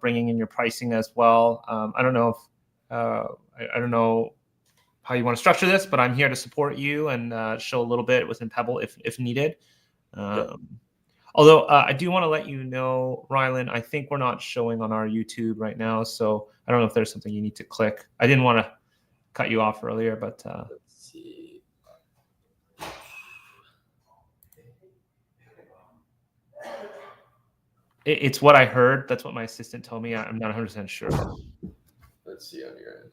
bringing in your pricing as well. I don't know if I don't know how you want to structure this, but I'm here to support you and show a little bit within Pebble if needed. Although I do want to let you know, Rylan, I think we're not showing on our YouTube right now, so I don't know if there's something you need to click. I didn't want to cut you off earlier, but let's see. It's what I heard. That's what my assistant told me. I'm not 100% sure. Let's see on your end.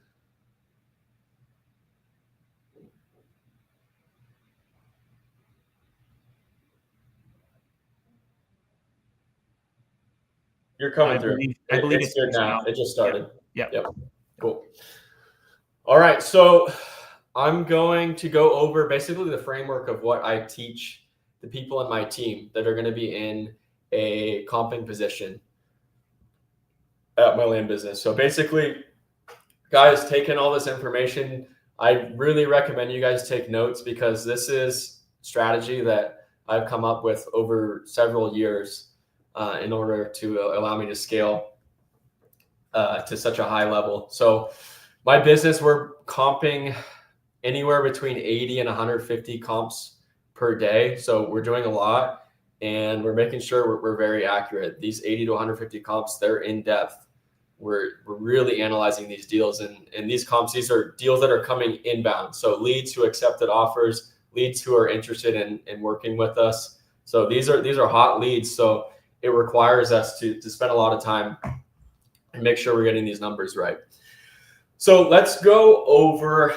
You're coming through. I believe it's good now. It just started. Yep. Cool. All right. So I'm going to go over basically the framework of what I teach the people in my team that are going to be in a comping position at my land business. So basically, guys, taking all this information, I really recommend you guys take notes because this is strategy that I've come up with over several years in order to allow me to scale to such a high level. So my business, we're comping anywhere between 80 and 150 comps per day. So we're doing a lot and we're making sure we're very accurate. These 80 to 150 comps, they're in depth. We're really analyzing these deals and these comps, these are deals that are coming inbound. So leads who accepted offers, leads who are interested in working with us. So these are hot leads. So it requires us to spend a lot of time and make sure we're getting these numbers right. So let's go over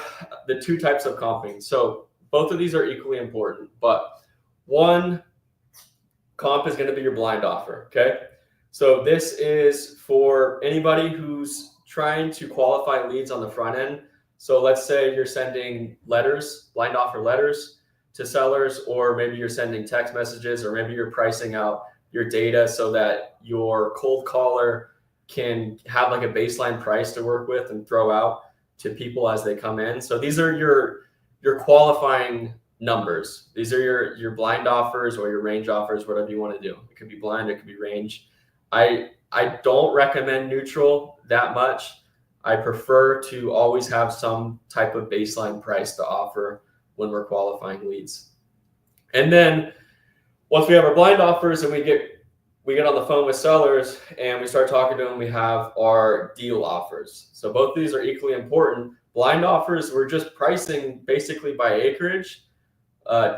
the two types of comping. So both of these are equally important, but one comp is going to be your blind offer. Okay. So this is for anybody who's trying to qualify leads on the front end. So let's say you're sending letters, blind offer letters to sellers, or maybe you're sending text messages, or maybe you're pricing out your data so that your cold caller can have like a baseline price to work with and throw out to people as they come in. So these are your qualifying numbers. These are your blind offers or your range offers, whatever you want to do. It could be blind, it could be range. I don't recommend neutral that much. I prefer to always have some type of baseline price to offer when we're qualifying leads. And then once we have our blind offers and we get on the phone with sellers and we start talking to them, we have our deal offers. So both of these are equally important. Blind offers, we're just pricing basically by acreage.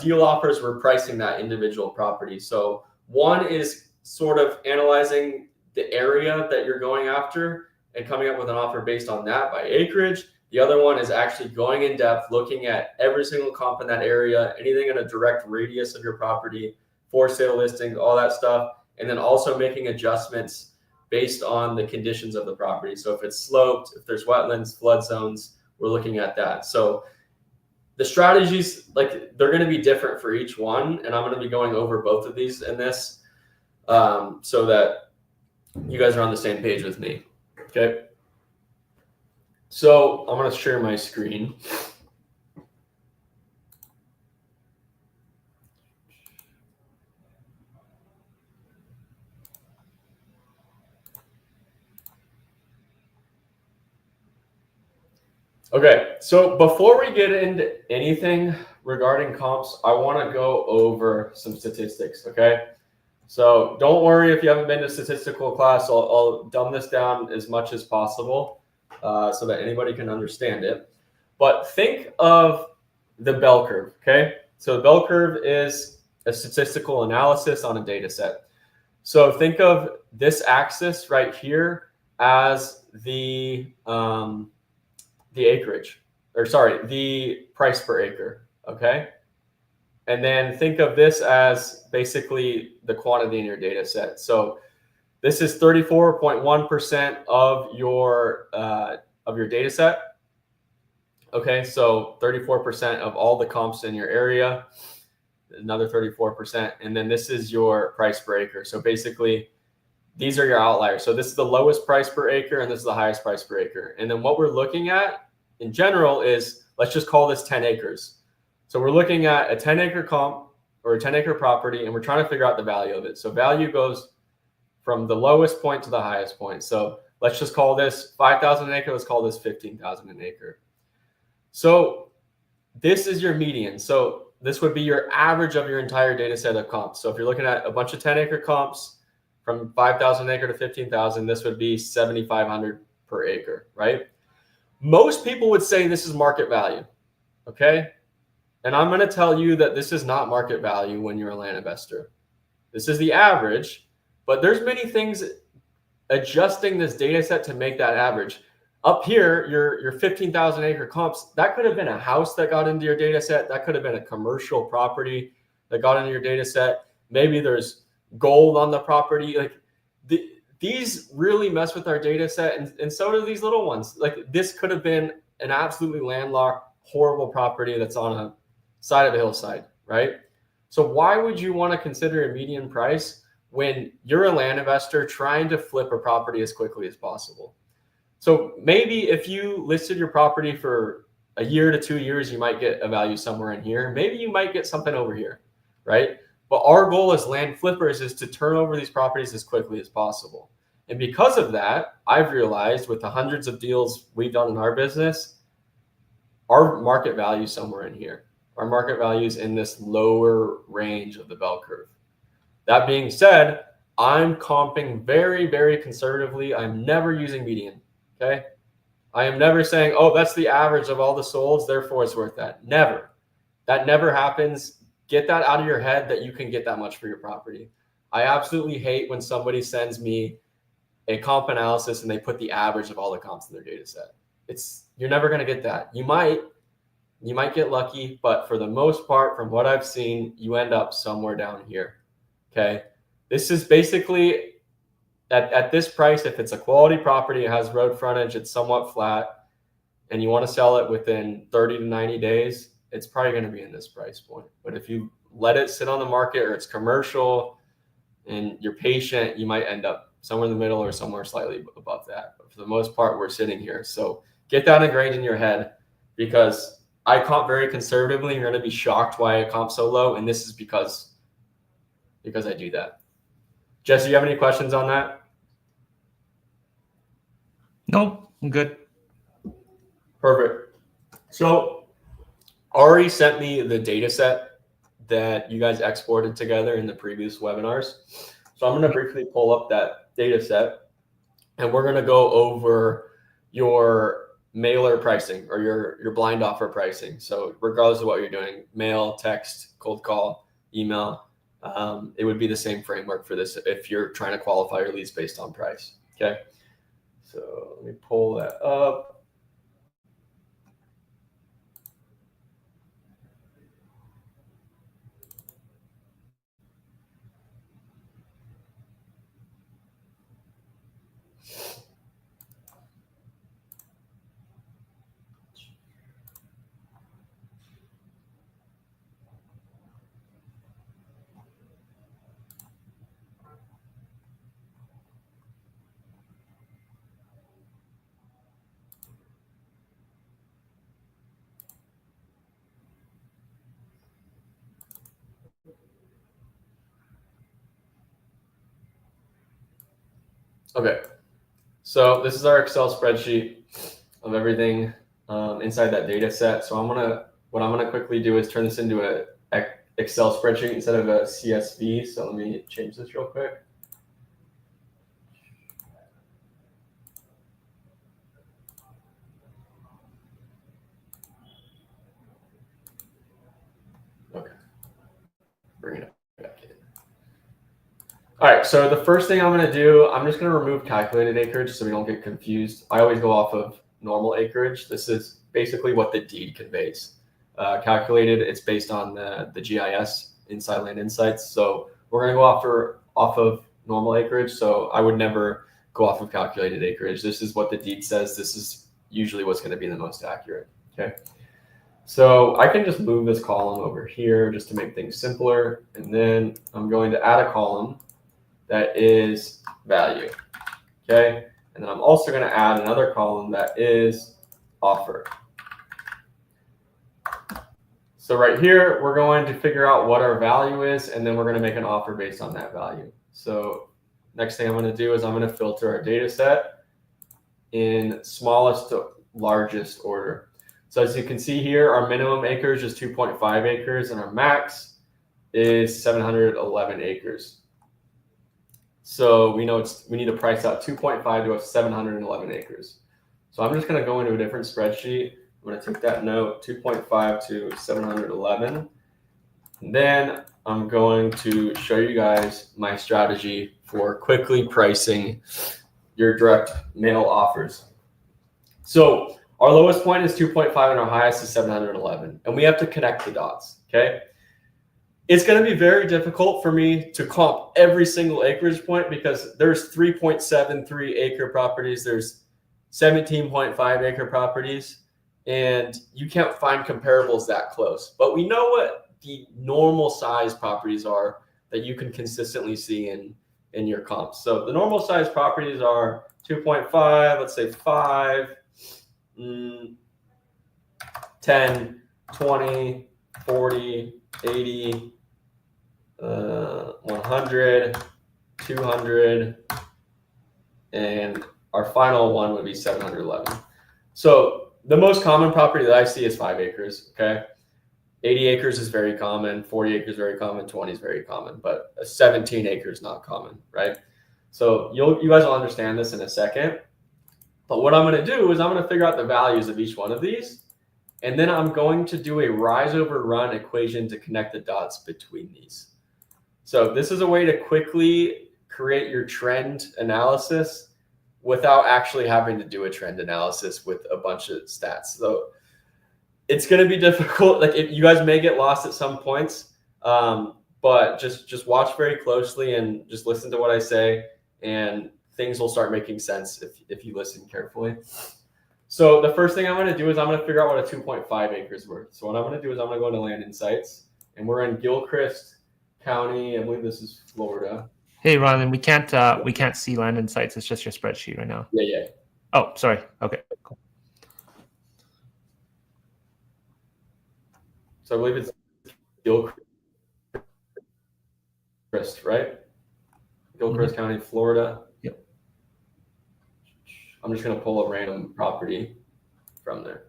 Deal offers, we're pricing that individual property. So one is sort of analyzing the area that you're going after and coming up with an offer based on that by acreage. The other one is actually going in depth, looking at every single comp in that area, anything in a direct radius of your property, for sale listings, all that stuff. And then also making adjustments based on the conditions of the property. So if it's sloped, if there's wetlands, flood zones, we're looking at that. So the strategies, like they're going to be different for each one. And I'm going to be going over both of these in this so that you guys are on the same page with me. Okay. So I'm going to share my screen. Okay, so before we get into anything regarding comps, I want to go over some statistics, okay? So don't worry if you haven't been to statistical class. I'll dumb this down as much as possible so that anybody can understand it. But think of the bell curve, okay? So the bell curve is a statistical analysis on a data set. So think of this axis right here as the acreage, or sorry, the price per acre, okay? And then think of this as basically the quantity in your data set. So this is 34.1% of your data set. Okay, so 34% of all the comps in your area, another 34%, and then this is your price per acre. So basically, these are your outliers. So this is the lowest price per acre, and this is the highest price per acre. And then what we're looking at in general is, let's just call this 10 acres. So we're looking at a 10-acre comp or a 10-acre property, and we're trying to figure out the value of it. So value goes from the lowest point to the highest point. So let's just call this 5,000 an acre. Let's call this 15,000 an acre. So this is your median. So this would be your average of your entire data set of comps. So if you're looking at a bunch of 10-acre comps from 5,000 an acre to 15,000, this would be 7,500 per acre, right? Most people would say this is market value, okay? And I'm going to tell you that this is not market value when you're a land investor. This is the average, but there's many things adjusting this data set to make that average. Up here, your 15,000 acre comps, that could have been a house that got into your data set. That could have been a commercial property that got into your data set. Maybe there's gold on the property. Like these really mess with our data set, and so do these little ones. Like this could have been an absolutely landlocked, horrible property that's on a side of a hillside, right? So why would you want to consider a median price when you're a land investor trying to flip a property as quickly as possible? So maybe if you listed your property for a year to 2 years, you might get a value somewhere in here. Maybe you might get something over here, right? But our goal as land flippers is to turn over these properties as quickly as possible. And because of that, I've realized with the hundreds of deals we've done in our business, our market value is somewhere in here. Our market value is in this lower range of the bell curve. That being said, I'm comping very, very conservatively. I'm never using median, okay? I am never saying, oh, that's the average of all the solds, therefore it's worth that. Never. That never happens. Get that out of your head that you can get that much for your property. I absolutely hate when somebody sends me a comp analysis and they put the average of all the comps in their data set. You're never going to get that. You might get lucky, but for the most part, from what I've seen, you end up somewhere down here. Okay. This is basically at this price, if it's a quality property, it has road frontage, it's somewhat flat, and you want to sell it within 30 to 90 days, it's probably going to be in this price point. But if you let it sit on the market or it's commercial and you're patient, you might end up somewhere in the middle or somewhere slightly above that. But for the most part, we're sitting here. So get that ingrained in your head, because I comp very conservatively. You're going to be shocked why I comp so low. And this is because I do that. Jesse, you have any questions on that? No, I'm good. Perfect. So Ari sent me the data set that you guys exported together in the previous webinars. So I'm going to briefly pull up that data set, and we're going to go over your mailer pricing or your blind offer pricing. So regardless of what you're doing, mail, text, cold call, email, it would be the same framework for this if you're trying to qualify your leads based on price. Okay. So let me pull that up. Okay, so this is our Excel spreadsheet of everything inside that data set. So what I'm gonna quickly do is turn this into a Excel spreadsheet instead of a CSV. So let me change this real quick. Okay, bring it back in. All right, so the first thing I'm going to do, I'm just going to remove calculated acreage so we don't get confused. I always go off of normal acreage. This is basically what the deed conveys. Calculated, it's based on the GIS, Inside Land Insights. So we're going to go off of normal acreage. So I would never go off of calculated acreage. This is what the deed says. This is usually what's going to be the most accurate. Okay. So I can just move this column over here just to make things simpler. And then I'm going to add a column that is value, okay? And then I'm also going to add another column that is offer. So right here, we're going to figure out what our value is, and then we're going to make an offer based on that value. So next thing I'm going to do is I'm going to filter our data set in smallest to largest order. So as you can see here, our minimum acres is 2.5 acres and our max is 711 acres. So we know we need to price out 2.5 to 711 acres. So I'm just going to go into a different spreadsheet. I'm going to take that note, 2.5 to 711. And then I'm going to show you guys my strategy for quickly pricing your direct mail offers. So our lowest point is 2.5 and our highest is 711. And we have to connect the dots, okay? It's going to be very difficult for me to comp every single acreage point because there's 3.73 acre properties, there's 17.5 acre properties, and you can't find comparables that close. But we know what the normal size properties are that you can consistently see in your comps. So the normal size properties are 2.5, let's say 5, 10, 20, 40, 80, 100, 200, and our final one would be 711. So the most common property that I see is 5 acres, okay? 80 acres is very common, 40 acres is very common, 20 is very common, but 17 acres is not common, right? So you guys will understand this in a second. But what I'm going to do is I'm going to figure out the values of each one of these, and then I'm going to do a rise over run equation to connect the dots between these. So this is a way to quickly create your trend analysis without actually having to do a trend analysis with a bunch of stats. So it's going to be difficult. Like you guys may get lost at some points, but just watch very closely and just listen to what I say, and things will start making sense if you listen carefully. So the first thing I'm going to do is I'm going to figure out what a 2.5 acres worth. So what I'm going to do is I'm going to go into Land Insights, and we're in Gilchrist County. I believe this is Florida. Hey, Ron, we can't see Land Insights. It's just your spreadsheet right now. Yeah. Oh, sorry. Okay, cool. So I believe it's Gilchrist, right? Gilchrist County, Florida. Yep. I'm just going to pull a random property from there.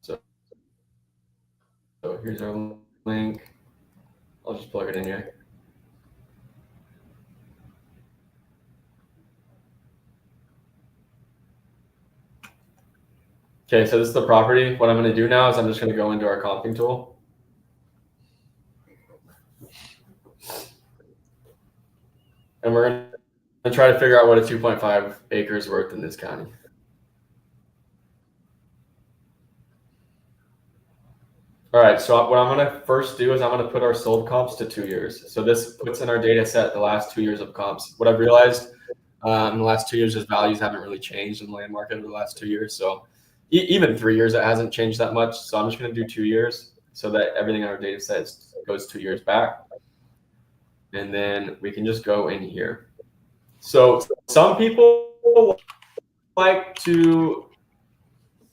So here's our link. I'll just plug it in here. Okay, so this is the property. What I'm going to do now is I'm just going to go into our comping tool. And we're going to try to figure out what a 2.5 acres worth in this county. All right, so what I'm going to first do is I'm going to put our sold comps to 2 years. So this puts in our data set the last 2 years of comps. What I've realized in the last 2 years is values haven't really changed in the land market over the last 2 years. So even 3 years, it hasn't changed that much. So I'm just going to do 2 years so that everything in our data set goes 2 years back. And then we can just go in here. So some people like to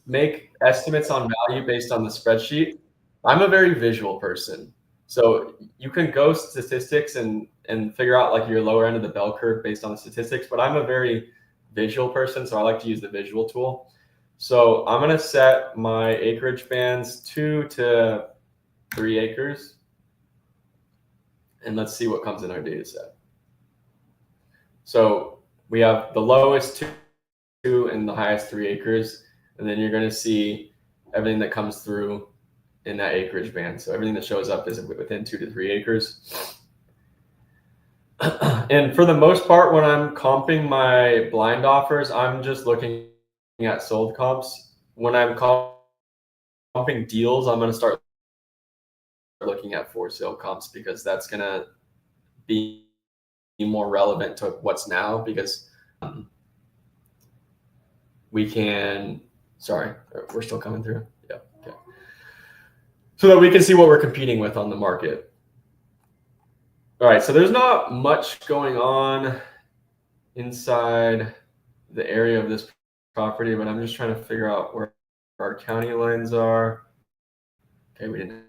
make estimates on value based on the spreadsheet. I'm a very visual person. So you can go statistics and figure out like your lower end of the bell curve based on the statistics, but I'm a very visual person, so I like to use the visual tool. So I'm going to set my acreage bands 2 to 3 acres. And let's see what comes in our data set. So we have the lowest 2 and the highest 3 acres. And then you're going to see everything that comes through in that acreage band. So everything that shows up is within 2 to 3 acres. And for the most part, when I'm comping my blind offers, I'm just looking at sold comps. When I'm comping deals, I'm going to start looking at for sale comps because that's going to be more relevant to what's now, because we can, sorry, we're still coming through. Yeah. Okay. So that we can see what we're competing with on the market. All right. So there's not much going on inside the area of this property, but I'm just trying to figure out where our county lines are. Okay, we didn't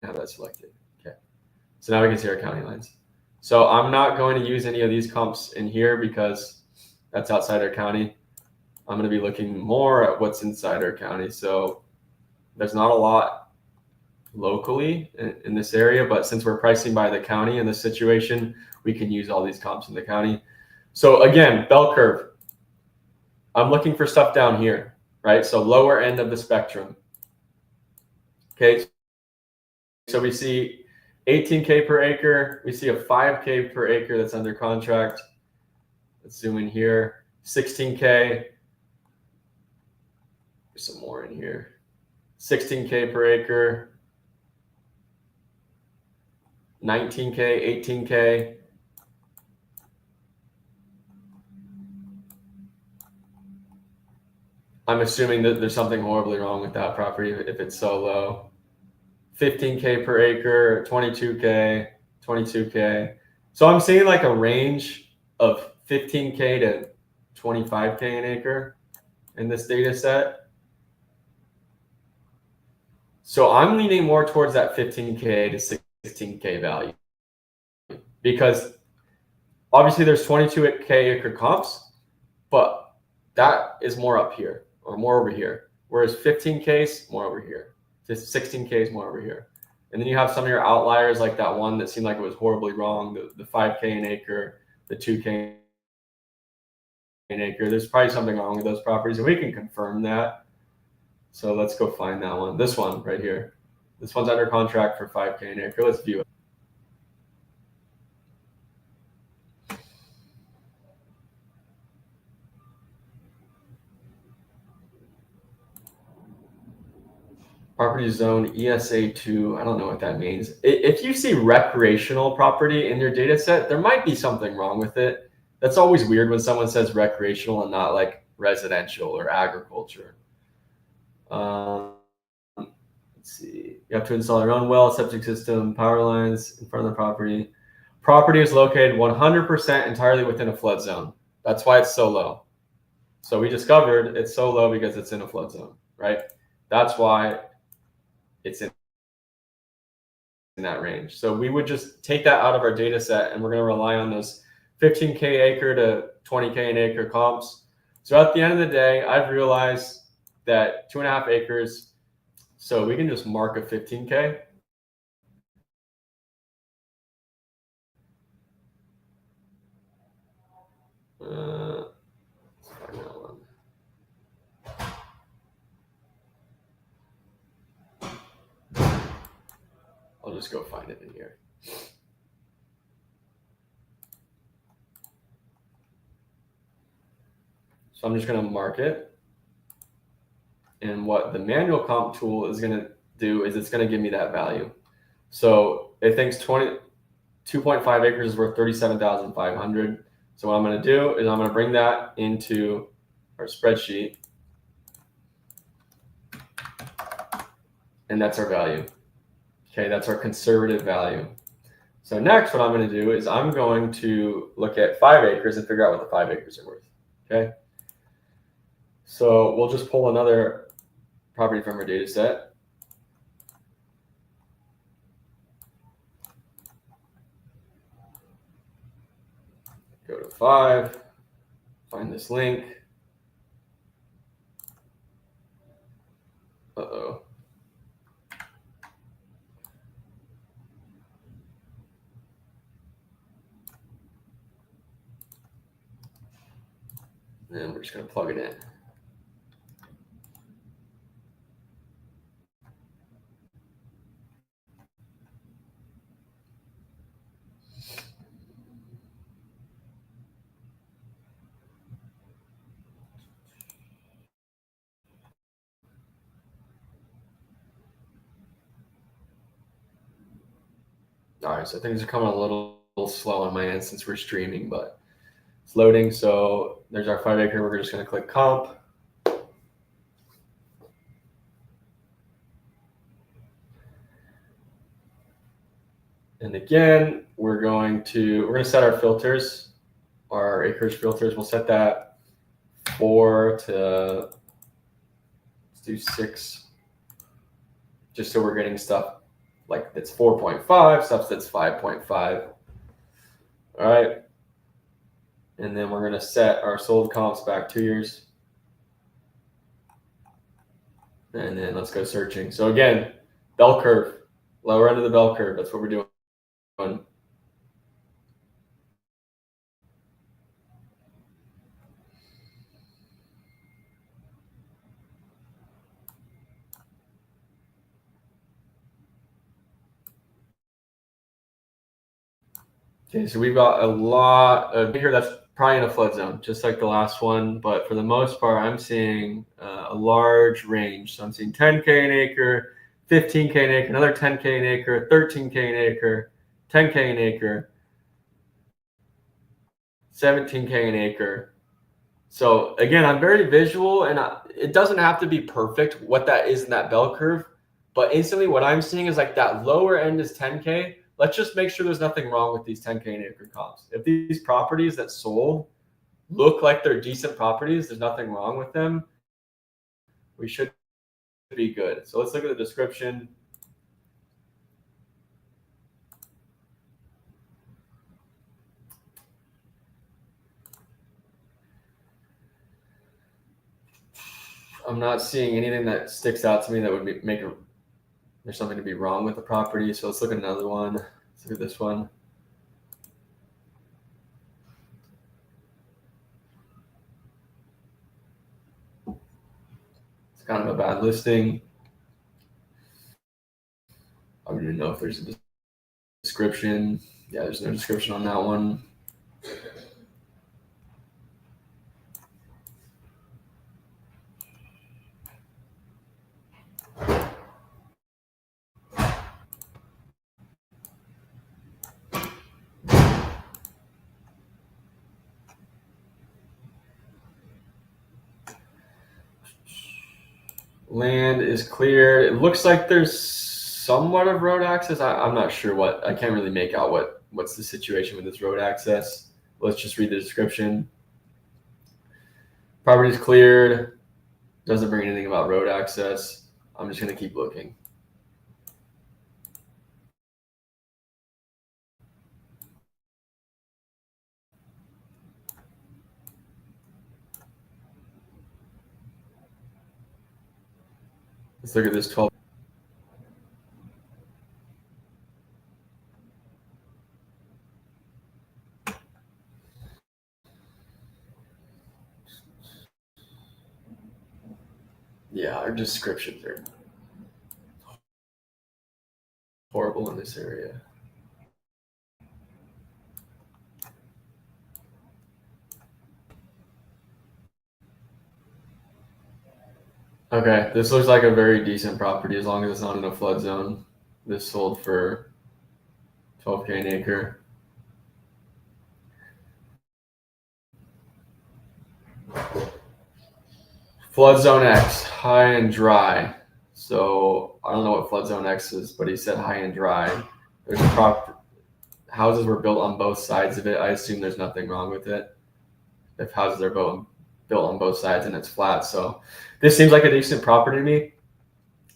have that selected. Okay, so now we can see our county lines. So I'm not going to use any of these comps in here because that's outside our county. I'm going to be looking more at what's inside our county. So there's not a lot locally in this area, but since we're pricing by the county in this situation, we can use all these comps in the county. So again, bell curve. I'm looking for stuff down here, right? So lower end of the spectrum. Okay. So we see 18K per acre. We see a 5K per acre that's under contract. Let's zoom in here. 16K. There's some more in here. 16K per acre. 19K, 18K. I'm assuming that there's something horribly wrong with that property if it's so low. 15K per acre, 22K, 22K. So I'm seeing like a range of 15K to 25K an acre in this data set. So I'm leaning more towards that 15K to 16K value because obviously there's 22K acre comps, but that is more up here or more over here. Whereas 15K is more over here. 16K is more over here. And then you have some of your outliers like that one that seemed like it was horribly wrong, the 5K an acre, the 2K an acre. There's probably something wrong with those properties, and we can confirm that. So let's go find that one. This one right here. This one's under contract for 5K an acre. Let's view it. Property zone ESA2. I don't know what that means. If you see recreational property in your data set, there might be something wrong with it. That's always weird when someone says recreational and not like residential or agriculture. Let's see. You have to install your own well, septic system, power lines in front of the property. Property is located 100% entirely within a flood zone. That's why it's so low. So we discovered it's so low because it's in a flood zone, right? That's why it's in that range. So we would just take that out of our data set and we're going to rely on those 15K acre to 20K an acre comps. So at the end of the day, I've realized that 2.5 acres. So we can just mark a 15K. Let's find that one. I'll just go find it in here. So I'm just going to mark it. And what the manual comp tool is going to do is it's going to give me that value. So it thinks 2.5 acres is worth 37,500. So what I'm going to do is I'm going to bring that into our spreadsheet. And that's our value. Okay, that's our conservative value. So next, what I'm going to do is I'm going to look at 5 acres and figure out what the 5 acres are worth. Okay. So we'll just pull another property from our data set. Go to 5, find this link. Uh-oh. And we're just going to plug it in. All right, so things are coming a little slow on my end since we're streaming, but it's loading. So there's our 5 acre. We're just going to click comp. And again, we're going to set our filters, our acreage filters. We'll set that 4 to, let's do 6, just so we're getting stuff like that's 4.5, stuff that's 5.5. All right. And then we're going to set our sold comps back 2 years. And then let's go searching. So again, bell curve, lower end of the bell curve. That's what we're doing. Okay, so we've got a lot of here that's probably in a flood zone, just like the last one. But for the most part, I'm seeing a large range. So I'm seeing 10K an acre, 15K an acre, another 10K an acre, 13K an acre, 10K an acre, 17K an acre. So again, I'm very visual, and it doesn't have to be perfect what that is in that bell curve. But instantly what I'm seeing is like that lower end is 10K. Let's just make sure there's nothing wrong with these 10K an acre comps. If these properties that sold look like they're decent properties, there's nothing wrong with them, we should be good. So let's look at the description. I'm not seeing anything that sticks out to me that would make there's something to be wrong with the property. So let's look at another one. Let's look at this one. It's kind of a bad listing. I don't even know if there's a description. Yeah, there's no description on that one. Land is cleared. It looks like there's somewhat of road access. I'm not sure what. I can't really make out what's the situation with this road access. Let's just read the description. Property is cleared. Doesn't bring anything about road access. I'm just going to keep looking. Let's look at this 12. Yeah, our descriptions are horrible in this area. Okay, this looks like a very decent property as long as it's not in a flood zone. This sold for 12K an acre. Flood zone X, high and dry. So I don't know what flood zone X is, but he said high and dry. There's houses were built on both sides of it. I assume there's nothing wrong with it if houses are built on both sides and it's flat. So this seems like a decent property to me.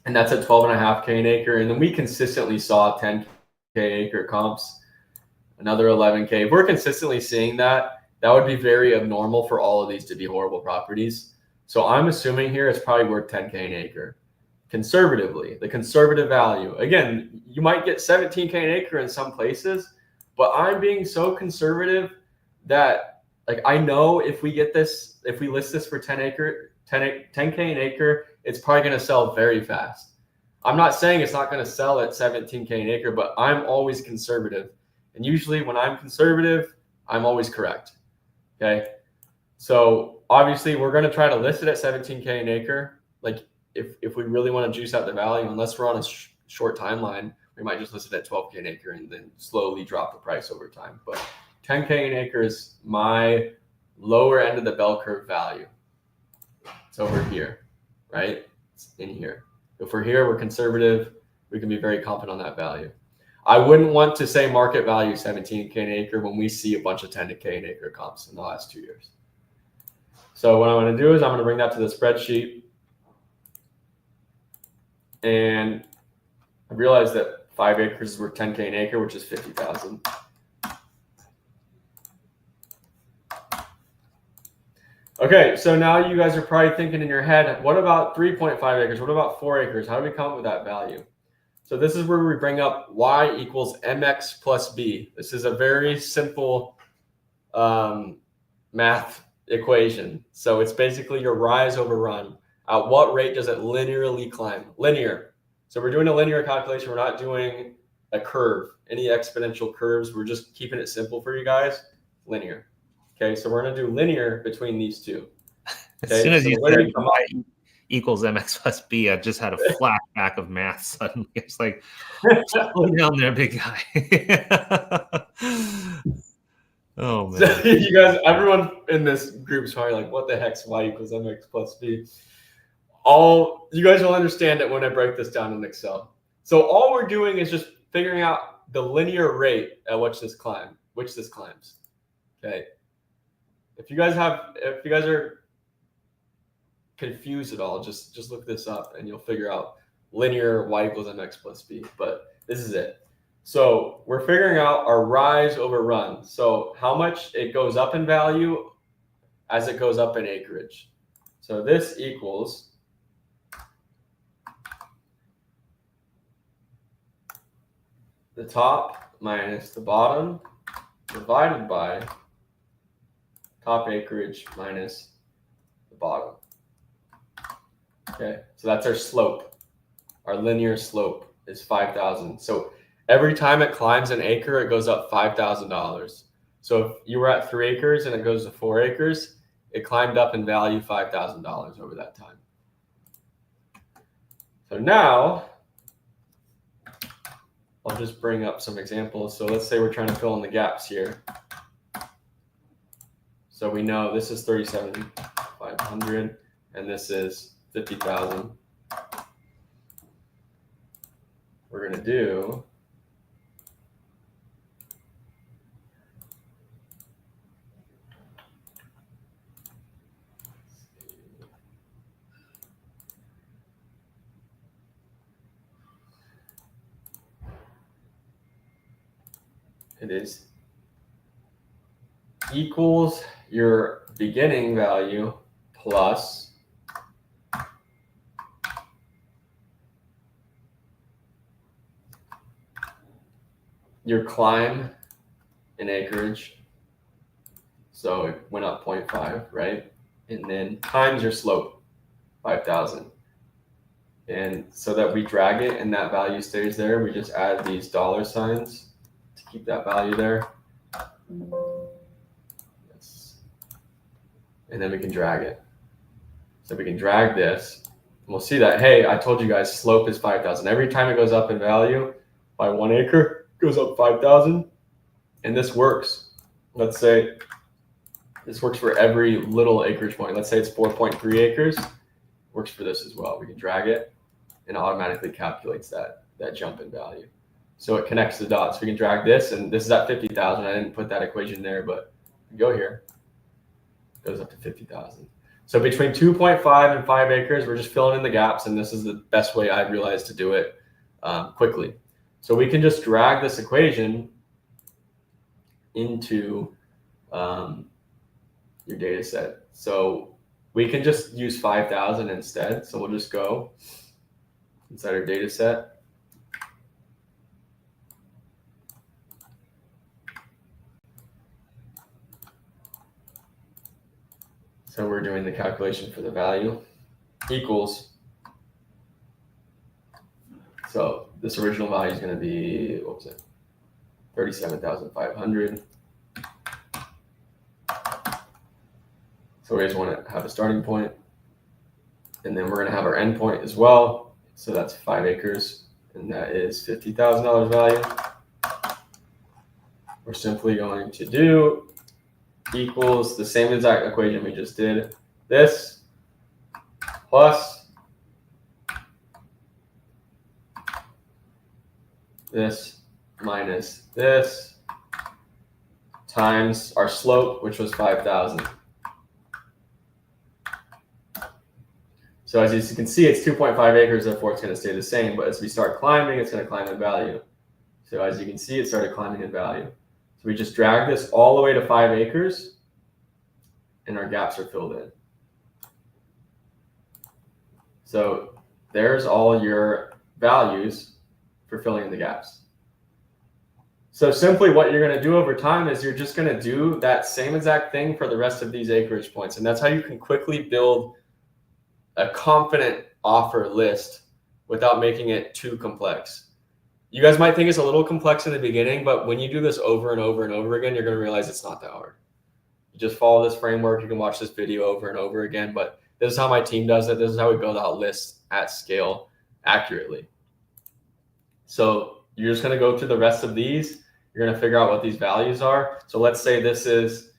And that's at 12.5K an acre. And then we consistently saw 10K acre comps, another 11K. If we're consistently seeing that, that would be very abnormal for all of these to be horrible properties. So I'm assuming here it's probably worth 10K an acre. Conservatively, the conservative value. Again, you might get 17K an acre in some places, but I'm being so conservative that like I know if we get this, if we list this for 10K an acre, it's probably going to sell very fast. I'm not saying it's not going to sell at 17K an acre, but I'm always conservative. And usually when I'm conservative, I'm always correct. Okay. So obviously we're going to try to list it at 17K an acre. Like if we really want to juice out the value, unless we're on a short timeline, we might just list it at 12K an acre and then slowly drop the price over time. But 10K an acre is my lower end of the bell curve value. It's over here, right? It's in here. If we're here, we're conservative. We can be very confident on that value. I wouldn't want to say market value 17K an acre when we see a bunch of 10K an acre comps in the last 2 years. So what I'm going to do is I'm going to bring that to the spreadsheet. And I realized that 5 acres is worth 10K an acre, which is 50,000. Okay, so now you guys are probably thinking in your head, what about 3.5 acres? What about 4 acres? How do we come up with that value? So this is where we bring up y equals mx plus b. This is a very simple math equation. So it's basically your rise over run. At what rate does it linearly climb? Linear. So we're doing a linear calculation. We're not doing a curve, any exponential curves. We're just keeping it simple for you guys. Linear. Okay, so we're going to do linear between these two. Okay, as soon as so you the way said we come y equals mx plus b, I just had a flashback of math suddenly. It's like, slow down there, big guy. Oh, man. So you guys, everyone in this group is probably like, what the heck's y equals mx plus b? You guys will understand it when I break this down in Excel. So all we're doing is just figuring out the linear rate at which this climbs. Okay. If you guys are confused at all, just look this up and you'll figure out linear y equals mx plus b. But this is it. So we're figuring out our rise over run. So how much it goes up in value as it goes up in acreage. So this equals the top minus the bottom divided by top acreage minus the bottom. Okay, so that's our slope. Our linear slope is 5,000. So every time it climbs an acre, it goes up $5,000. So if you were at 3 acres and it goes to 4 acres, it climbed up in value $5,000 over that time. So now I'll just bring up some examples. So let's say we're trying to fill in the gaps here. So we know this is 37,500 and this is 50,000. We're going to do it is equals your beginning value plus your climb in acreage. So it went up 0.5, right? And then times your slope, 5,000. And so that we drag it and that value stays there, we just add these dollar signs to keep that value there. Yes. And then we can drag it. So we can drag this. And we'll see that, hey, I told you guys slope is 5,000. Every time it goes up in value by 1 acre, it goes up 5,000. And this works. Let's say this works for every little acreage point. Let's say it's 4.3 acres. Works for this as well. We can drag it and it automatically calculates that jump in value. So it connects the dots. We can drag this, and this is at 50,000. I didn't put that equation there, but go here. It goes up to 50,000. So between 2.5 and 5 acres, we're just filling in the gaps, and this is the best way I've realized to do it quickly. So we can just drag this equation into your data set. So we can just use 5,000 instead. So we'll just go inside our data set. So we're doing the calculation for the value equals. So this original value is going to be, what was it? 37,500. So we just want to have a starting point, and then we're going to have our end point as well. So that's 5 acres, and that is $50,000 value. We're simply going to do equals the same exact equation we just did. This plus this minus this times our slope, which was 5,000. So as you can see, it's 2.5 acres, therefore it's going to stay the same. But as we start climbing, it's going to climb in value. So as you can see, it started climbing in value. So we just drag this all the way to 5 acres, and our gaps are filled in. So there's all your values for filling in the gaps. So simply what you're going to do over time is you're just going to do that same exact thing for the rest of these acreage points. And that's how you can quickly build a confident offer list without making it too complex. You guys might think it's a little complex in the beginning, but when you do this over and over and over again, you're going to realize it's not that hard. You just follow this framework. You can watch this video over and over again, but this is how my team does it. This is how we build out lists at scale accurately. So you're just going to go through the rest of these. You're going to figure out what these values are. So let's say this is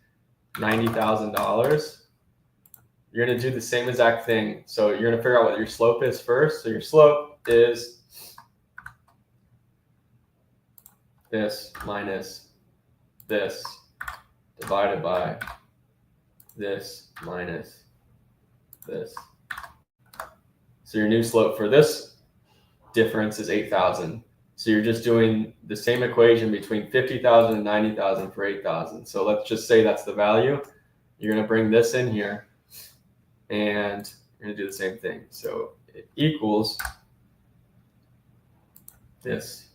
$90,000. You're going to do the same exact thing. So you're going to figure out what your slope is first. So your slope is this minus this divided by this minus this. So your new slope for this difference is 8,000. So you're just doing the same equation between 50,000 and 90,000 for 8,000. So let's just say that's the value. You're going to bring this in here and you're going to do the same thing. So it equals this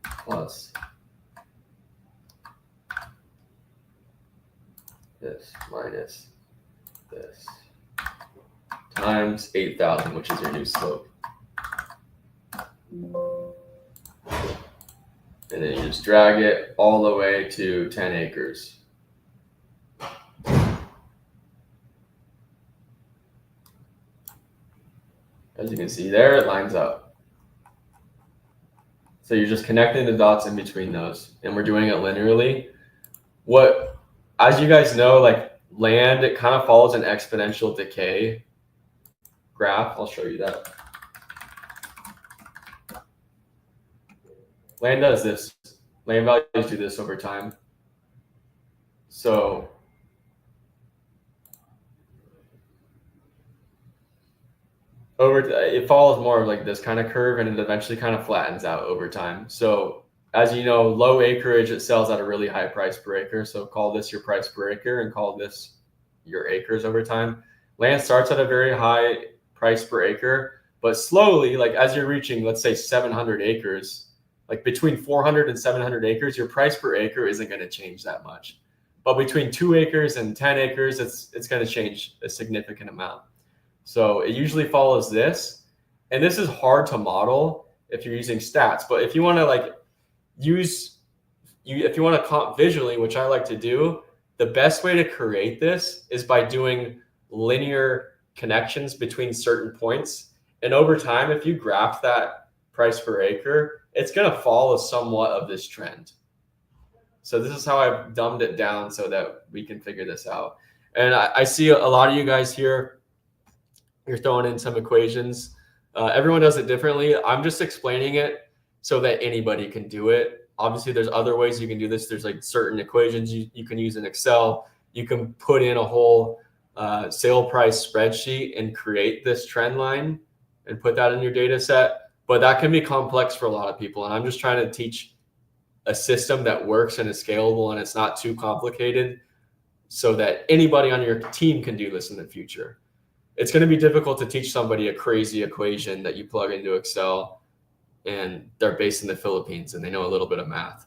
plus this minus this times 8,000, which is your new slope. And then you just drag it all the way to 10 acres. As you can see there, it lines up. So you're just connecting the dots in between those, and we're doing it linearly. As you guys know, like land, it kind of follows an exponential decay graph. I'll show you that. Land does this. Land values do this over time. So it follows more of like this kind of curve, and it eventually kind of flattens out over time. So as you know, low acreage, it sells at a really high price per acre. So call this your price per acre and call this your acres over time. Land starts at a very high price per acre, but slowly, like as you're reaching, let's say 700 acres, like between 400 and 700 acres, your price per acre isn't going to change that much. But between 2 acres and 10 acres, it's going to change a significant amount. So it usually follows this. And this is hard to model if you're using stats. But if you want to like if you want to comp visually, which I like to do, the best way to create this is by doing linear connections between certain points. And over time, if you graph that price per acre, it's going to follow somewhat of this trend. So this is how I've dumbed it down so that we can figure this out. And I see a lot of you guys here, you're throwing in some equations. Everyone does it differently. I'm just explaining it so that anybody can do it. Obviously, there's other ways you can do this. There's like certain equations you can use in Excel. You can put in a whole sale price spreadsheet and create this trend line and put that in your data set. But that can be complex for a lot of people. And I'm just trying to teach a system that works and is scalable and it's not too complicated so that anybody on your team can do this in the future. It's going to be difficult to teach somebody a crazy equation that you plug into Excel and they're based in the Philippines and they know a little bit of math.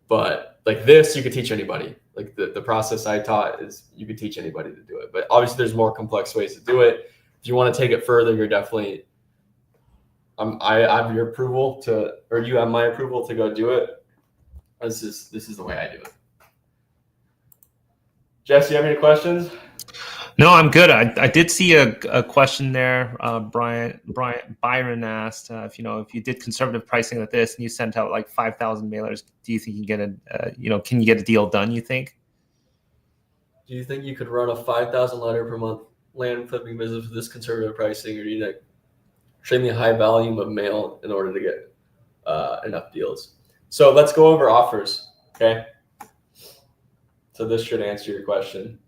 But like this, you could teach anybody. Like the process I taught is you could teach anybody to do it. But obviously there's more complex ways to do it. If you want to take it further, you're definitely I have your approval or you have my approval to go do it. This is the way I do it. Jess, you have any questions? No, I'm good. I did see a question there. Byron asked if you did conservative pricing like this and you sent out like 5,000 mailers, do you think you get can you get a deal done? You think? Do you think you could run a 5,000 letter per month land flipping business with this conservative pricing, or do you need extremely high volume of mail in order to get enough deals? So let's go over offers. Okay. So this should answer your question.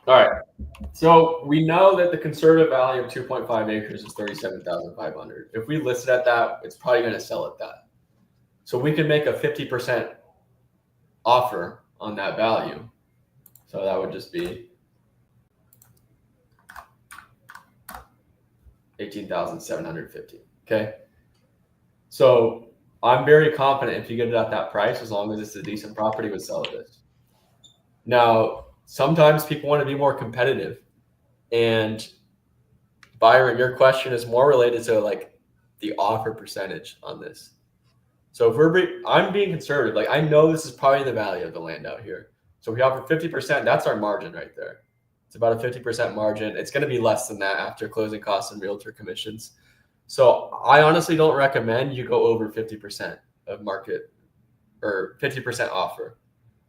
All right. So we know that the conservative value of 2.5 acres is 37,500. If we list it at that, it's probably going to sell at that. So we can make a 50% offer on that value. So that would just be 18,750. Okay. So I'm very confident if you get it at that price, as long as it's a decent property, would sell at this. Now, sometimes people want to be more competitive, and Byron, your question is more related to like the offer percentage on this. So if I'm being conservative, like I know this is probably the value of the land out here. So if we offer 50%, that's our margin right there. It's about a 50% margin. It's going to be less than that after closing costs and realtor commissions. So I honestly don't recommend you go over 50% of market or 50% offer,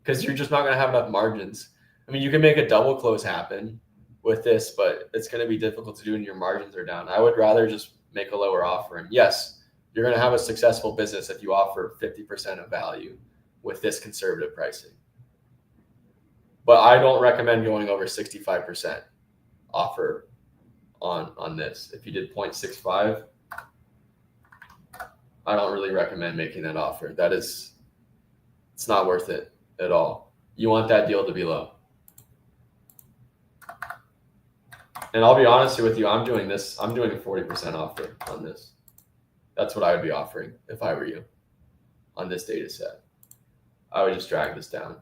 because you're just not going to have enough margins. I mean, you can make a double close happen with this, but it's going to be difficult to do when your margins are down. I would rather just make a lower offer. And yes, you're going to have a successful business if you offer 50% of value with this conservative pricing. But I don't recommend going over 65% offer on this. If you did 0.65, I don't really recommend making that offer. It's not worth it at all. You want that deal to be low. And I'll be honest with you, I'm doing a 40% offer on this. That's what I would be offering if I were you on this data set. I would just drag this down.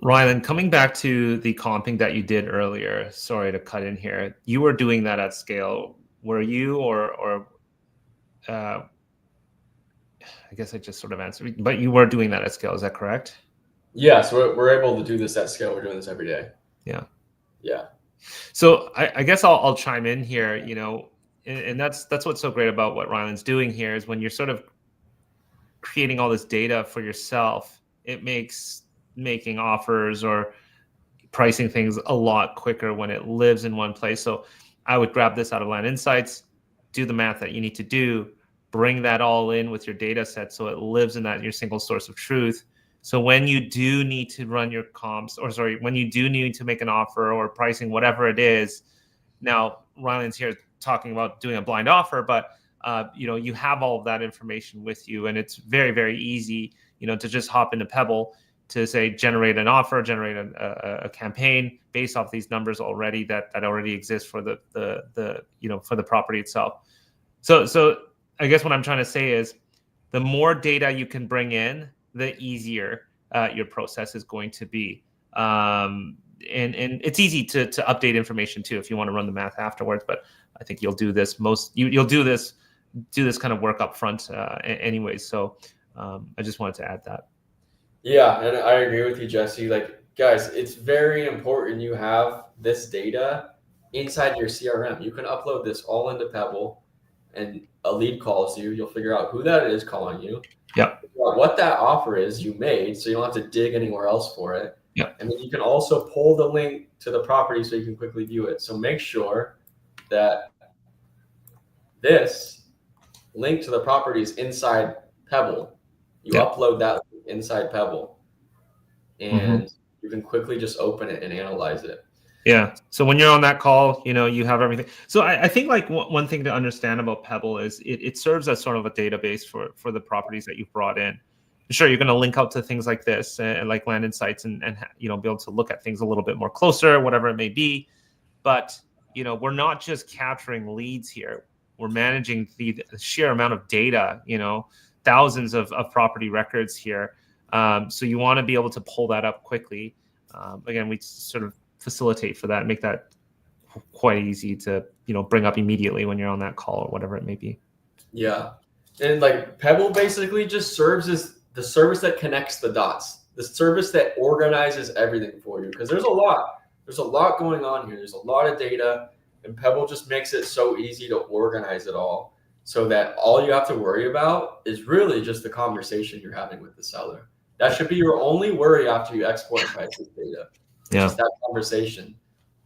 Rylan, coming back to the comping that you did earlier, sorry to cut in here. You were doing that at scale. Were you, or I guess I just sort of answered, but you were doing that at scale. Is that correct? Yeah, so we're able to do this at scale. We're doing this every day. Yeah. Yeah. So I guess I'll chime in here, and that's what's so great about what Rylan's doing here is when you're sort of creating all this data for yourself, it makes making offers or pricing things a lot quicker when it lives in one place. So I would grab this out of Land Insights, do the math that you need to do, bring that all in with your data set so it lives in that your single source of truth. So when you do need to run your comps, when you do need to make an offer or pricing, whatever it is, now Rylan's here talking about doing a blind offer, but you have all of that information with you, and it's very, very easy, to just hop into Pebble to say generate an offer, generate a campaign based off these numbers already that already exist for the for the property itself. So I guess what I'm trying to say is the more data you can bring in, the easier your process is going to be. And it's easy to update information too if you want to run the math afterwards. But I think you'll do this you'll do this kind of work up front anyways. So I just wanted to add that. Yeah, and I agree with you, Jesse. Like, guys, it's very important you have this data inside your CRM. You can upload this all into Pebble, and a lead calls you. You'll figure out who that is calling you. Yeah. What that offer is you made, so you don't have to dig anywhere else for it. Yeah. And then you can also pull the link to the property so you can quickly view it. So make sure that this link to the property is inside Pebble. You upload that inside Pebble, and you can quickly just open it and analyze it. Yeah. So when you're on that call, you have everything. So I think like one thing to understand about Pebble is it serves as sort of a database for the properties that you've brought in. Sure, you're going to link out to things like this and like Land Insights and be able to look at things a little bit more closer, whatever it may be. But we're not just capturing leads here. We're managing the sheer amount of data. Thousands of property records here. So you want to be able to pull that up quickly. Again, we sort of facilitate for that and make that quite easy to bring up immediately when you're on that call or whatever it may be. Yeah, and like Pebble basically just serves as the service that connects the dots, the service that organizes everything for you, because there's a lot going on here. There's a lot of data, and Pebble just makes it so easy to organize it all so that all you have to worry about is really just the conversation you're having with the seller. That should be your only worry after you export and price this data. Yeah. Just that conversation.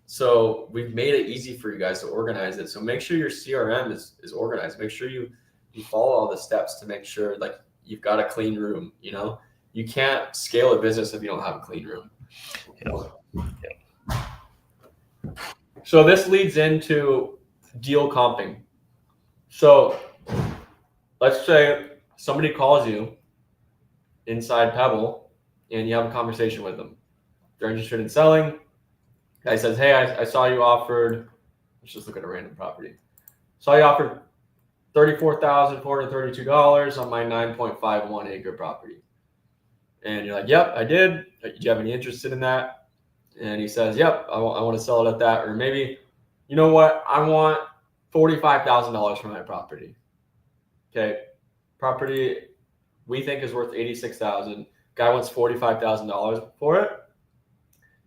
So we've made it easy for you guys to organize it. So make sure your CRM is organized. Make sure you you follow all the steps to make sure like you've got a clean room. You know, you can't scale a business if you don't have a clean room. So this leads into deal comping. So let's say somebody calls you inside Pebble and you have a conversation with them. They're interested in selling. Guy says, hey, I saw you offered, let's just look at a random property. Saw you offered $34,432 on my 9.51 acre property. And you're like, yep, I did. Do you have any interest in that? And he says, yep, I want to sell it at that. Or maybe, you know what? I want $45,000 for my property. Okay. Property we think is worth $86,000. Guy wants $45,000 for it.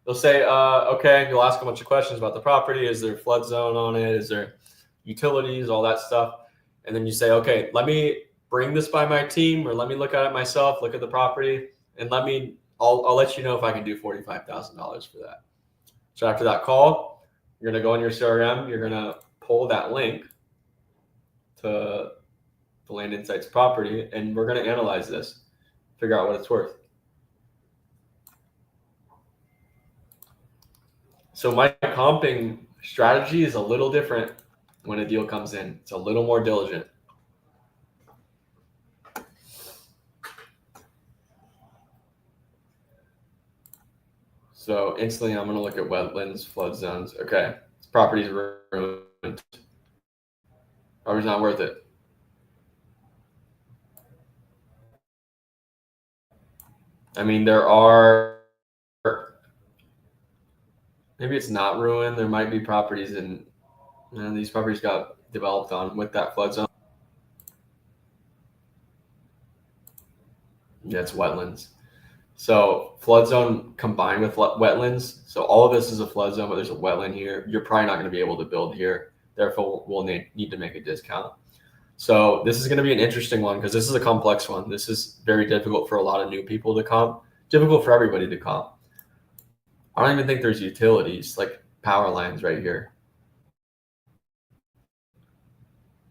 They'll say, okay, you'll ask a bunch of questions about the property. Is there a flood zone on it? Is there utilities, all that stuff? And then you say, okay, let me bring this by my team, or let me look at it myself, look at the property, and I'll let you know if I can do $45,000 for that. So after that call, you're going to go in your CRM, you're going to pull that link to the Land Insights property, and we're going to analyze this, figure out what it's worth. So my comping strategy is a little different when a deal comes in. It's a little more diligent. So instantly I'm going to look at wetlands, flood zones. Okay, this property's ruined. Property's not worth it. I mean, there are, maybe it's not ruined. There might be properties in, these properties got developed on with that flood zone. Yeah, it's wetlands. So flood zone combined with wetlands. So all of this is a flood zone, but there's a wetland here. You're probably not going to be able to build here. Therefore, we'll need to make a discount. So this is going to be an interesting one because this is a complex one. This is very difficult for a lot of new people to comp, difficult for everybody to comp. I don't even think there's utilities like power lines right here.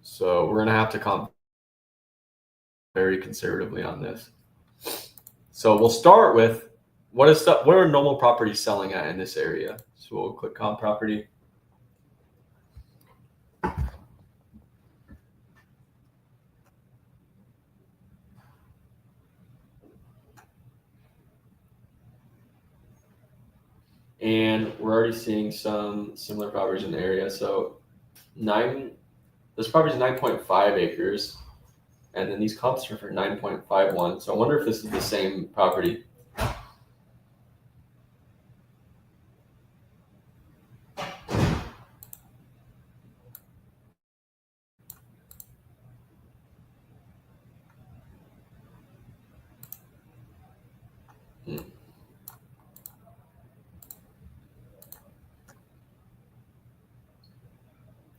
So we're going to have to comp very conservatively on this. So we'll start with what are normal properties selling at in this area? So we'll click comp property. And we're already seeing some similar properties in the area. So this property is 9.5 acres. And then these comps are for 9.51. So I wonder if this is the same property.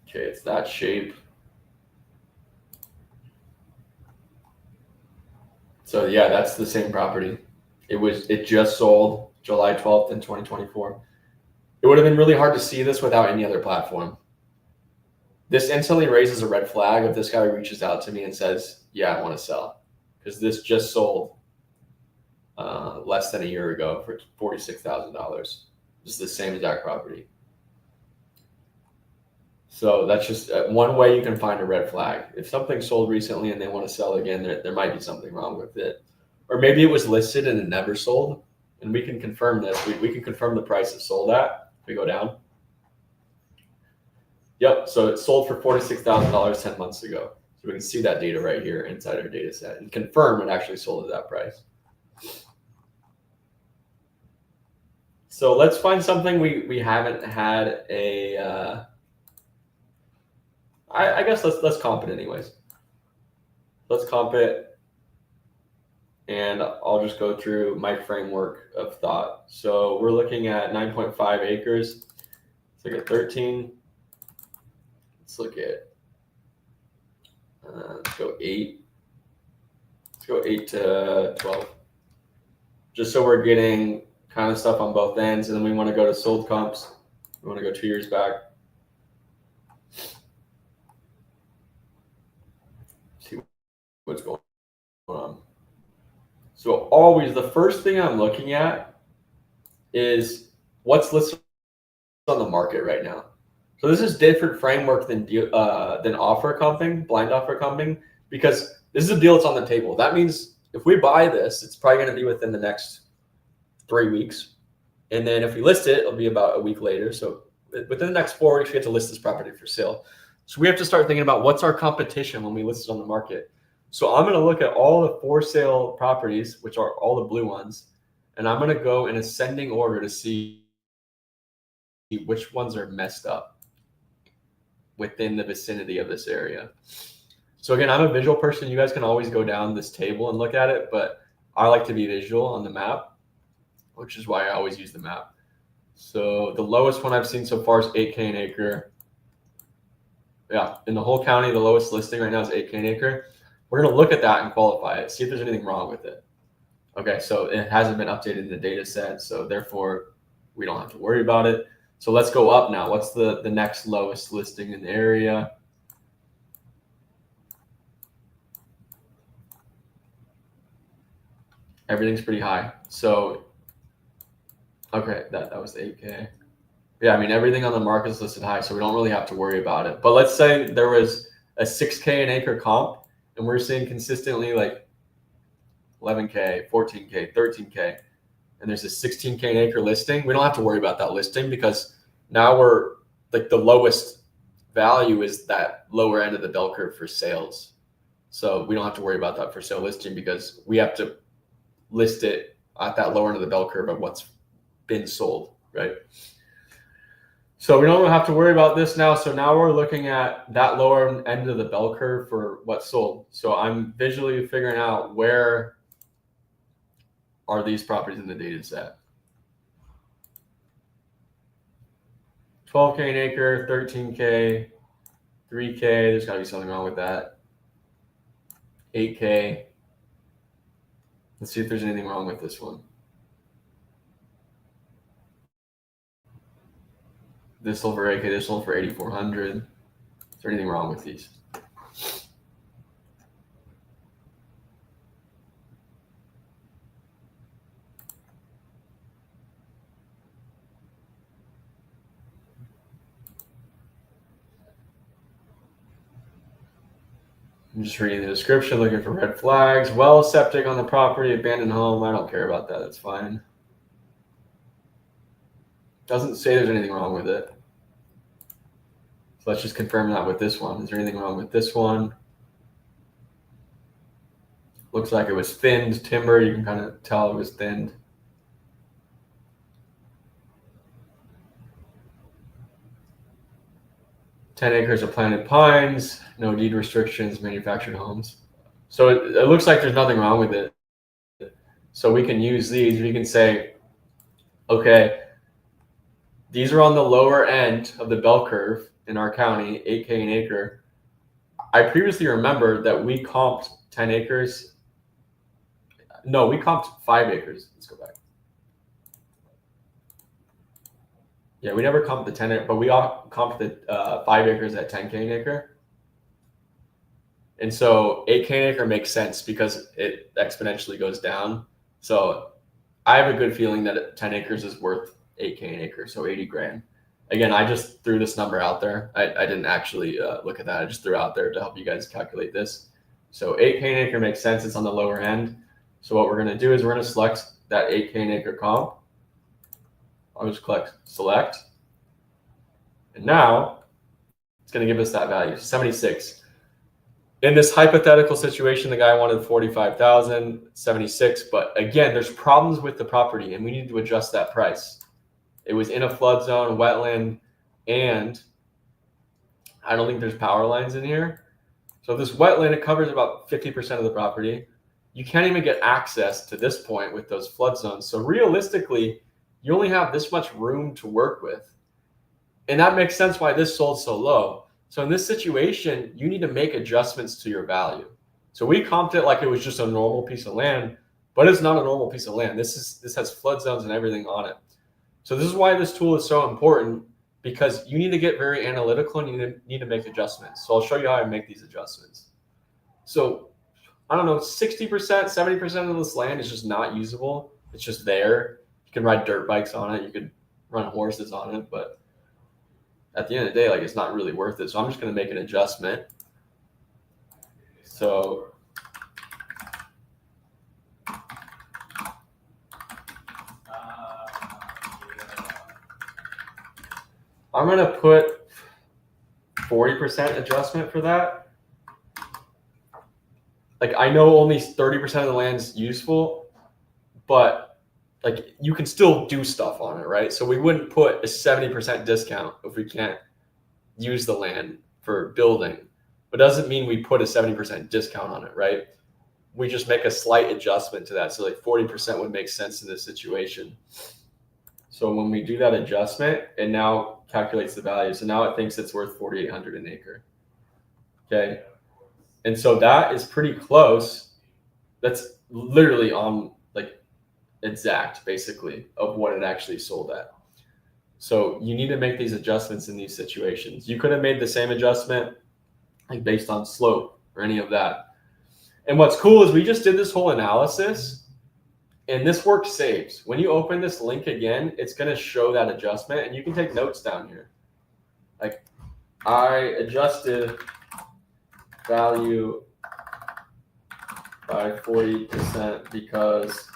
Okay, it's that shape. So yeah, that's the same property. It just sold July 12th in 2024. It would have been really hard to see this without any other platform. This instantly raises a red flag if this guy reaches out to me and says, yeah, I want to sell. Because this just sold less than a year ago for $46,000. It's the same exact property. So that's just one way you can find a red flag. If something sold recently and they want to sell again, there might be something wrong with it. Or maybe it was listed and it never sold. And we can confirm this. We can confirm the price it sold at. If we go down. Yep, so it sold for $46,000 10 months ago. So we can see that data right here inside our data set and confirm it actually sold at that price. So let's find something we haven't had a... I guess let's comp it anyways. Let's comp it, and I'll just go through my framework of thought. So we're looking at 9.5 acres. Let's look at 13. Let's look at, let's go 8. Let's go 8 to 12. Just so we're getting kind of stuff on both ends, and then we want to go to sold comps. We want to go 2 years back. See what's going on. So always the first thing I'm looking at is what's listed on the market right now. So this is different framework than offer comping, blind offer comping, because this is a deal that's on the table. That means if we buy this, it's probably going to be within the next 3 weeks. And then if we list it, it'll be about a week later. So within the next 4 weeks, we get to list this property for sale. So we have to start thinking about what's our competition when we list it on the market. So I'm going to look at all the for sale properties, which are all the blue ones, and I'm going to go in ascending order to see which ones are messed up within the vicinity of this area. So again, I'm a visual person. You guys can always go down this table and look at it, but I like to be visual on the map, which is why I always use the map. So the lowest one I've seen so far is 8K an acre. Yeah, in the whole county, the lowest listing right now is 8K an acre. We're going to look at that and qualify it, see if there's anything wrong with it. Okay, so it hasn't been updated in the data set, so therefore we don't have to worry about it. So let's go up now. What's the next lowest listing in the area? Everything's pretty high. So, okay, that was the 8K. Yeah, I mean, everything on the market is listed high, so we don't really have to worry about it. But let's say there was a 6K an acre comp, and we're seeing consistently like 11K, 14K, 13K, and there's a 16K an acre listing. We don't have to worry about that listing because now we're like the lowest value is that lower end of the bell curve for sales. So we don't have to worry about that for sale listing because we have to list it at that lower end of the bell curve of what's been sold, right? So we don't have to worry about this now. So now we're looking at that lower end of the bell curve for what's sold. So I'm visually figuring out where are these properties in the data set. 12K an acre, 13K, 3K. There's got to be something wrong with that. 8K. Let's see if there's anything wrong with this one. This sold for 8K, this sold for 8,400. Is there anything wrong with these? I'm just reading the description, looking for red flags. Well, septic on the property, abandoned home. I don't care about that. That's fine. Doesn't say there's anything wrong with it. So let's just confirm that with this one. Is there anything wrong with this one? Looks like it was thinned timber. You can kind of tell it was thinned. "10 acres of planted pines, no deed restrictions, manufactured homes." So it looks like there's nothing wrong with it. So we can use these. We can say, okay, these are on the lower end of the bell curve in our county, 8K an acre. I previously remembered that we comped 10 acres. No, we comped 5 acres. Let's go back. Yeah, we never comped the 10, but we comped the 5 acres at 10K an acre. And so 8K an acre makes sense because it exponentially goes down. So I have a good feeling that 10 acres is worth 8K an acre, so 80 grand. Again, I just threw this number out there. I didn't actually look at that. I just threw it out there to help you guys calculate this. So 8K an acre makes sense. It's on the lower end. So what we're going to do is we're going to select that 8K an acre comp. I'll just click select. And now it's going to give us that value, 76. In this hypothetical situation, the guy wanted 45,000, 76. But again, there's problems with the property and we need to adjust that price. It was in a flood zone, wetland, and I don't think there's power lines in here. So this wetland, it covers about 50% of the property. You can't even get access to this point with those flood zones. So realistically, you only have this much room to work with. And that makes sense why this sold so low. So in this situation, you need to make adjustments to your value. So we comped it like it was just a normal piece of land, but it's not a normal piece of land. This has flood zones and everything on it. So this is why this tool is so important, because you need to get very analytical and you need to make adjustments. So I'll show you how I make these adjustments. So I don't know, 60%, 70% of this land is just not usable. It's just there. You can ride dirt bikes on it. You could run horses on it, but at the end of the day, like, it's not really worth it. So I'm just going to make an adjustment. So I'm going to put 40% adjustment for that. Like, I know only 30% of the land's useful, but like, you can still do stuff on it, right? So we wouldn't put a 70% discount if we can't use the land for building. But doesn't mean we put a 70% discount on it, right? We just make a slight adjustment to that. So like 40% would make sense in this situation. So when we do that adjustment, it now calculates the value. So now it thinks it's worth $4,800 an acre. Okay. And so that is pretty close. That's literally on like exact, basically, of what it actually sold at. So you need to make these adjustments in these situations. You could have made the same adjustment like based on slope or any of that. And what's cool is we just did this whole analysis, and this work saves. When you open this link again, it's going to show that adjustment, and you can take notes down here. Like, I adjusted value by 40% because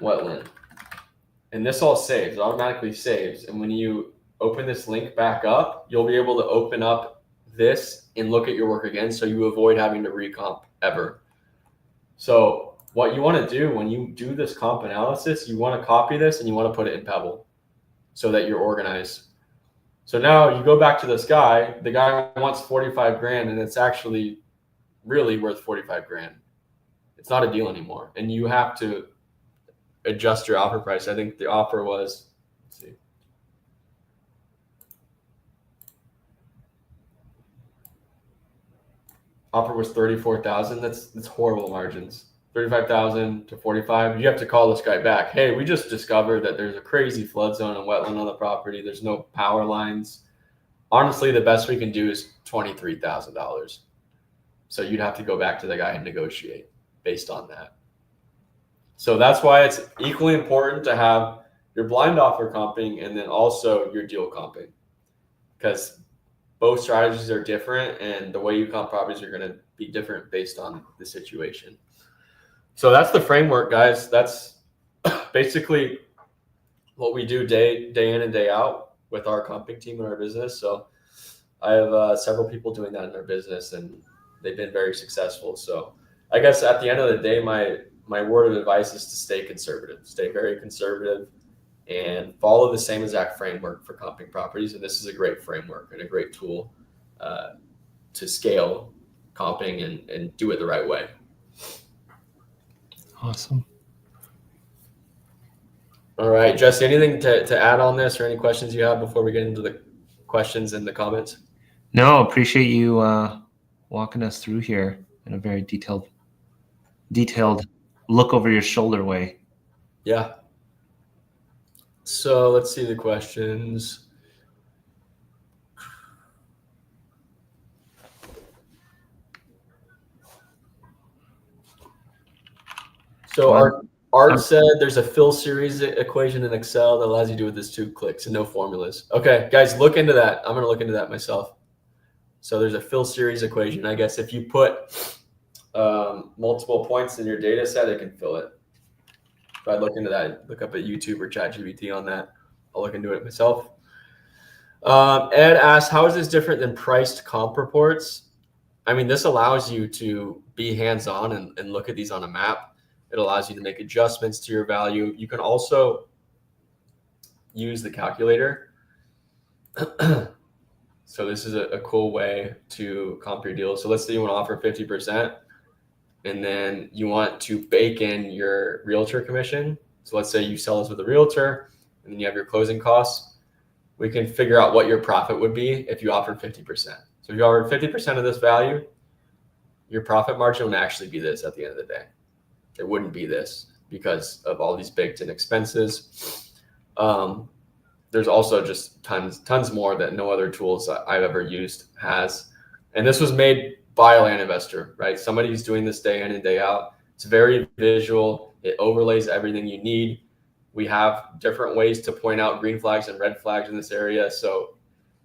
wetland. And this all saves, it automatically saves. And when you open this link back up, you'll be able to open up this and look at your work again, so you avoid having to recomp ever. So what you want to do when you do this comp analysis, you want to copy this and you want to put it in Pebble so that you're organized. So now you go back to this guy, the guy wants 45 grand, and it's actually really worth 45 grand. It's not a deal anymore. And you have to adjust your offer price. I think the offer was, let's see. Offer was 34,000. That's horrible margins. 35,000 to 45. You have to call this guy back. Hey, we just discovered that there's a crazy flood zone and wetland on the property. There's no power lines. Honestly, the best we can do is $23,000. So you'd have to go back to the guy and negotiate based on that. So that's why it's equally important to have your blind offer comping and then also your deal comping, because both strategies are different and the way you comp properties are going to be different based on the situation. So that's the framework, guys. That's basically what we do day in and day out with our comping team in our business. So I have several people doing that in their business, and they've been very successful. So I guess at the end of the day, my word of advice is to stay conservative, stay very conservative, and follow the same exact framework for comping properties. And this is a great framework and a great tool to scale comping and do it the right way. Awesome. All right, Jesse, anything to add on this or any questions you have before we get into the questions in the comments? No, appreciate you walking us through here in a very detailed look over your shoulder way. Yeah. So let's see the questions. So Art said there's a fill series equation in Excel that allows you to do with this 2 clicks and no formulas. Okay, guys, look into that. I'm going to look into that myself. So there's a fill series equation. I guess if you put multiple points in your data set, it can fill it. If I look into that, look up at YouTube or ChatGPT on that. I'll look into it myself. Ed asks, how is this different than priced comp reports? I mean, this allows you to be hands-on and look at these on a map. It allows you to make adjustments to your value. You can also use the calculator. So this is a cool way to comp your deal. So let's say you want to offer 50%, and then you want to bake in your realtor commission. So let's say you sell this with a realtor, and then you have your closing costs. We can figure out what your profit would be if you offered 50%. So if you offered 50% of this value, your profit margin would actually be this at the end of the day. It wouldn't be this because of all these baked in expenses. There's also just tons more that no other tools I've ever used has. And this was made buy a land investor, right? Somebody who's doing this day in and day out. It's very visual. It overlays everything you need. We have different ways to point out green flags and red flags in this area. So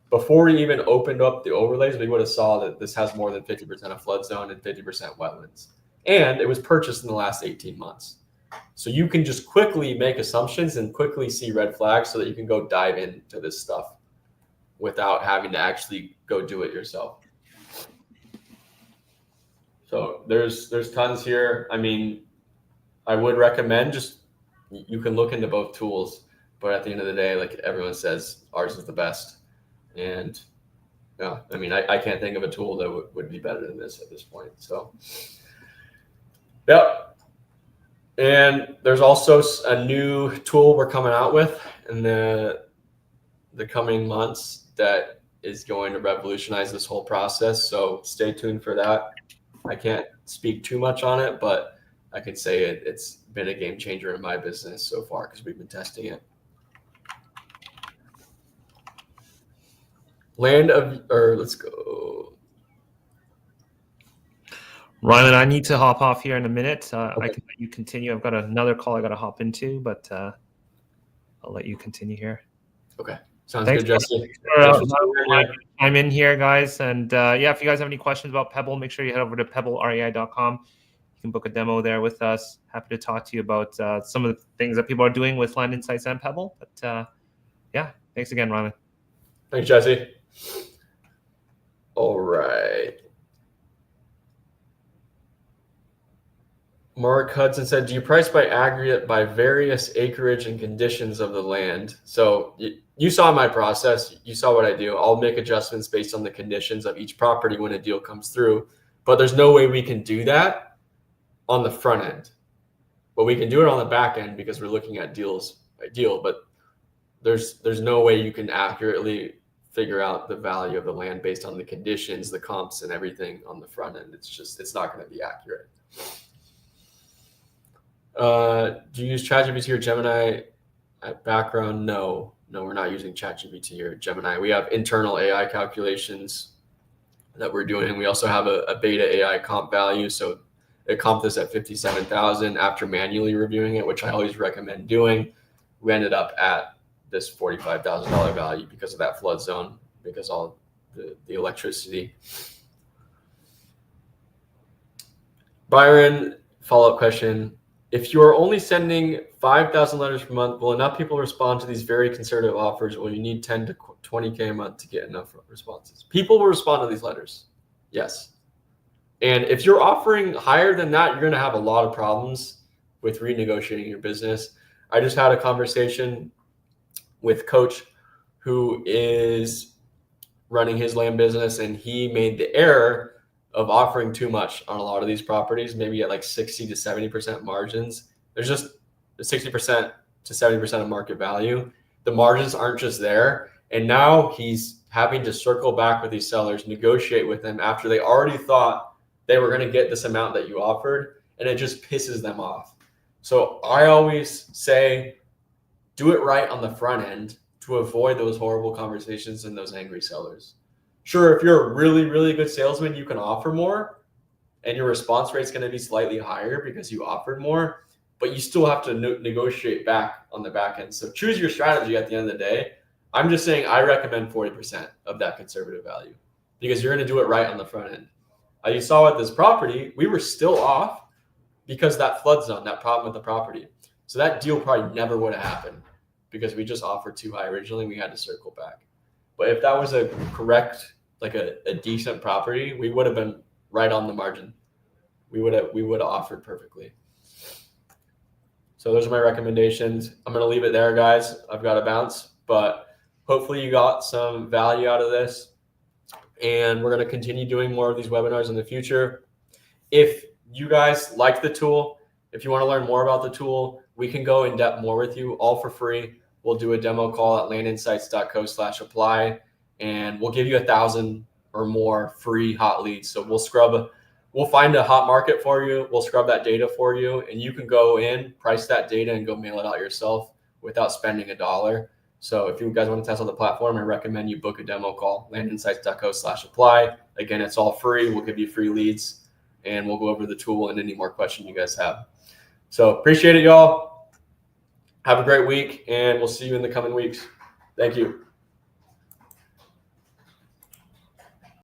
before we even opened up the overlays, we would have saw that this has more than 50% of flood zone and 50% wetlands. And it was purchased in the last 18 months. So you can just quickly make assumptions and quickly see red flags so that you can go dive into this stuff without having to actually go do it yourself. So there's tons here. I mean, I would recommend you can look into both tools, but at the end of the day, like everyone says, ours is the best. And yeah, I mean, I can't think of a tool that would be better than this at this point. So, yep. And there's also a new tool we're coming out with in the coming months that is going to revolutionize this whole process. So stay tuned for that. I can't speak too much on it, but I could say it's been a game changer in my business so far because we've been testing it. Let's go. Rylan, I need to hop off here in a minute. Okay. I can let you continue. I've got another call I got to hop into, but I'll let you continue here. Okay. Sounds Thanks good, Jesse. I'm in here, guys. And yeah, if you guys have any questions about Pebble, make sure you head over to pebblerei.com. You can book a demo there with us. Happy to talk to you about some of the things that people are doing with Land Insights and Pebble. But yeah, thanks again, Rylan. Thanks, Jesse. All right. Mark Hudson said, do you price by aggregate by various acreage and conditions of the land? So you saw my process. You saw what I do. I'll make adjustments based on the conditions of each property when a deal comes through. But there's no way we can do that on the front end. But we can do it on the back end because we're looking at deals by deal. But there's no way you can accurately figure out the value of the land based on the conditions, the comps, and everything on the front end. It's not going to be accurate. Do you use ChatGPT or Gemini at background? No, we're not using ChatGPT or Gemini. We have internal AI calculations that we're doing. We also have a beta AI comp value. So it comped this at 57,000 after manually reviewing it, which I always recommend doing. We ended up at this $45,000 value because of that flood zone, because all the electricity. Byron, follow-up question. If you are only sending 5,000 letters per month, will enough people respond to these very conservative offers, or you need 10 to 20K a month to get enough responses? People will respond to these letters. Yes. And if you're offering higher than that, you're going to have a lot of problems with renegotiating your business. I just had a conversation with Coach who is running his land business, and he made the error of offering too much on a lot of these properties, maybe at like 60 to 70% margins. There's just 60% to 70% of market value. The margins aren't just there. And now he's having to circle back with these sellers, negotiate with them after they already thought they were going to get this amount that you offered, and it just pisses them off. So I always say, do it right on the front end to avoid those horrible conversations and those angry sellers. Sure, if you're a really, really good salesman, you can offer more and your response rate is going to be slightly higher because you offered more, but you still have to negotiate back on the back end. So choose your strategy at the end of the day. I'm just saying I recommend 40% of that conservative value because you're going to do it right on the front end. You saw with this property, we were still off because that flood zone, that problem with the property. So that deal probably never would have happened because we just offered too high originally. We had to circle back. But if that was a correct, like a decent property, we would have been right on the margin. We would have offered perfectly. So those are my recommendations. I'm going to leave it there, guys. I've got to bounce, but hopefully you got some value out of this. And we're going to continue doing more of these webinars in the future. If you guys like the tool, if you want to learn more about the tool, we can go in depth more with you, all for free. We'll do a demo call at landinsights.co/apply, and we'll give you 1,000 or more free hot leads. So we'll find a hot market for you. We'll scrub that data for you, and you can go in, price that data, and go mail it out yourself without spending $1. So if you guys want to test out the platform, I recommend you book a demo call, landinsights.co/apply. Again, it's all free. We'll give you free leads, and we'll go over the tool and any more questions you guys have. So appreciate it, y'all. Have a great week, and we'll see you in the coming weeks. Thank you.